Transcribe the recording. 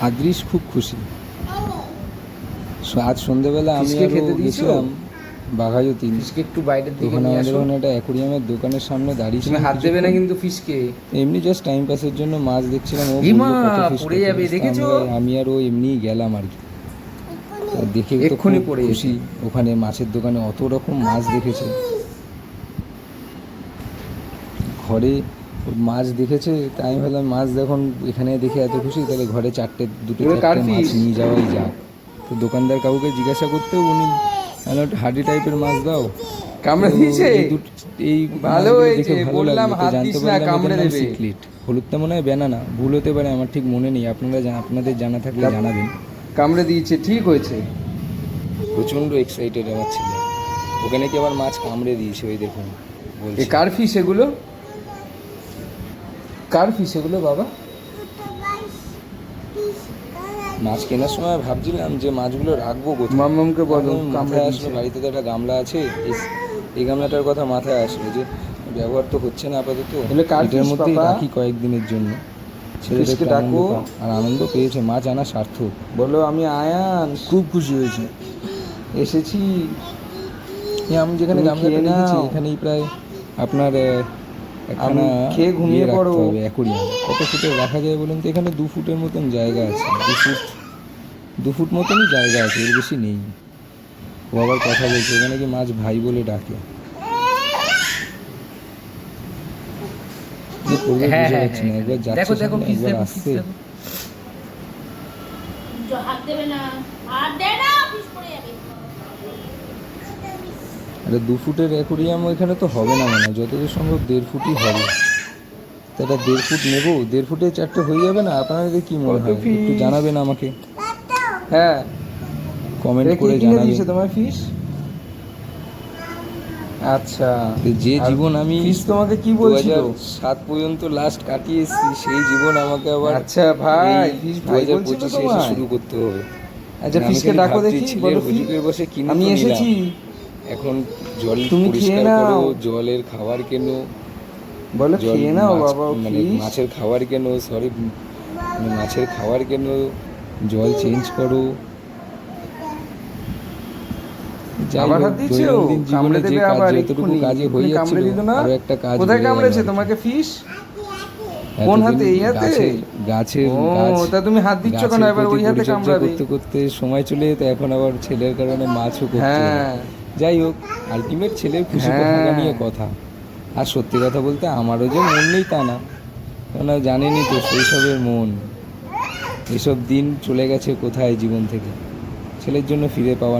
আদ্রিস খুব খুশি। আজ সন্ধ্যেবেলা আমি ফিশকে খেতে গেছিলাম বাঘাযতীন। ফিশকে একটু বাইরের দিকে ওখানে নিয়ে আমাদের আসো। ওখানে একটা অ্যাকোরিয়ামের দোকানের সামনে দাঁড়িয়ে তুমি হাত দেবে না কিন্তু ফিশকে। এমনি জাস্ট টাইম পাসের জন্য মাছ দেখছিলাম। ও ইমা, বললো কত ফিশ পড়ে যাবে, দেখেছো? আমি আর ও এমনিই গেলাম আর কি। তো দেখে তো এক্ষুনি খুব পড়ে খুশি। ওখানে মাছের দোকানে অত রকম মাছ দেখেছে, ঘরে মাছ দেখেছে। তাই আমি ভাবলাম মাছ যখন এখানে দেখে এত খুশি, তাহলে ঘরে দুটো এবার কার চারটে মাছ fish? নিয়ে যাওয়াই যাক। তো দোকানদার কাউকে জিজ্ঞাসা করতেও উনি একটা হার্ডি টাইপের মাছ দাও। কামড়ে দিয়েছে? এই ভালো মাছগুলো হয়েছে, দেখে ভালো বললাম লাগলো। তো হাত জানতে দিস না, পারলাম কামড়ে এদের নাম দেবে। সিকলিট। হলুদটা মনে হয় ব্যানানা, ভুল হতে পারে, আমার ঠিক মনে নেই। আপনাদের জানা থাকলে জানাবেন। কামড়ে দিয়েছে, ঠিক হয়েছে। প্রচণ্ড এক্সাইটেড আমার ছেলে। ওখানে কি আবার মাছ কামড়ে দিয়েছে, ওই দেখুন এ বলছে। কার ফিশ এগুলো? কার ফিশ এগুলো বাবা? মাছ কেনার সময় ভাবছিলাম যে মাছগুলো রাখবো কোথায়। মাম্মামকে বলো, মাথায় কামড়ে আসলো দিয়েছে। বাড়িতে তো একটা গামলা আছে, এই গামলাটার কথা মাথায় আসলো যে ব্যবহার তো হচ্ছে না আপাতত, এগুলো কার এটার fish, মধ্যেই পাপা? রাখি কয়েকদিনের জন্য। ছেলেদের ফিশকে একটু আনন্দ ডাকো। পাক। আর আনন্দ পেয়েছে, মাছ আনা সার্থক। বলো আমি আয়ান, খুব খুশি হয়েছি, এসেছি। আমি যেখানে তুমি গামলাটা খেয়ে রেখেছি নাও। এখানেই প্রায় আপনার একখানা খেয়ে ঘুমিয়ে রাখতে পড়ো। হবে অ্যাকোরিয়াম। কত ফুটের রাখা যায় বলুন তো? এখানে 2 ফুটের মতন জায়গা আছে, 2 ফুট মতনই জায়গা আছে, এর বেশি নেই। ও আবার কথা বলছে, এখানে কি মাছ ভাই বলে ডাকে। কি করবে হ্যাঁ, বুঝে হ্যাঁ, পাচ্ছি না। হ্যাঁ, একবার যাচ্ছে দেখো, দেখো, সামনে, fish একবার দেখো, আসছে। fish দেখো। হাত দেবে না, হাত দে না, পিস পড়ে যাবে। আরে 2 ফুটের অ্যাকোরিয়াম এখানে তো হবে না, মানে যতদূর সম্ভব 1.5 ফুটই হবে। তো এটা 1.5 ফুট নেবো, 1.5 ফুটে 4টে হয়ে যাবে না? আপনাদের কি মনে কত হয়? একটু fish? জানাবেন আমাকে, হ্যাঁ, কমেন্ট এ করে কে কিনে জানাবেন। দিয়েছে তোমার ফিশ? আচ্ছা, যে জীবন আমি ফিশ তোমাকে কি বলছিল? 2007 পর্যন্ত লাস্ট কাটিয়েছি, সেই জীবন আমাকে আবার আচ্ছা ভাই, এই ফিশ ভাই বলছিল 2025 এসে তোমায়? শুরু করতে হবে। আচ্ছা, আমি ফিশকে খালি ডাকো ভাবছি, দেখি, ছেলের বলো হুজুকের বসে কিনে আমি তো নিলাম। এসেছি। এখন জল তুমি পরিষ্কার খেয়ে করো, নাও। জলের খাবার কেনো, বলো জল খেয়ে নাও মাছ বাবা, মানে ফিশ। মাছের খাবার কেনো, মাছের খাবার কেনো, জল চেঞ্জ করো। যাই আবার হোক, হাত দিয়েছো? দৈনন্দিন জীবনে কামড়ে যে দেবে কাজ, আবার যতটুকু এক্ষুনি। কাজে এক্ষুনি হয়ে কামড়ে যাচ্ছিল, দিল না? আরো একটা কাজ কোথায় বেড়ে গেল কামড়েছে আর কি। তোমাকে ফিশ? এতদিন কোন হাতে? এই হাতে? গাছের ও, গাছ তা তুমি হাত দিচ্ছ কেন? গাছের এবার প্রতি ওই হাতে পরিচর্যা কামড়াবে। করতে করতে সময় চলে যেত, এখন আবার ছেলের কারণে মাছও করতে হয়। হ্যাঁ, যাই হোক, আলটিমেট ছেলের খুশি হ্যাঁ। থাকা নিয়ে কথা। আর সত্যি কথা বলতে আমারও যে মন নেই তা না, কেননা জানেনই তো শৈশবের মন। এসব দিন চলে গেছে কোথায় জীবন থেকে, ছেলের জন্য ফিরে পাওয়া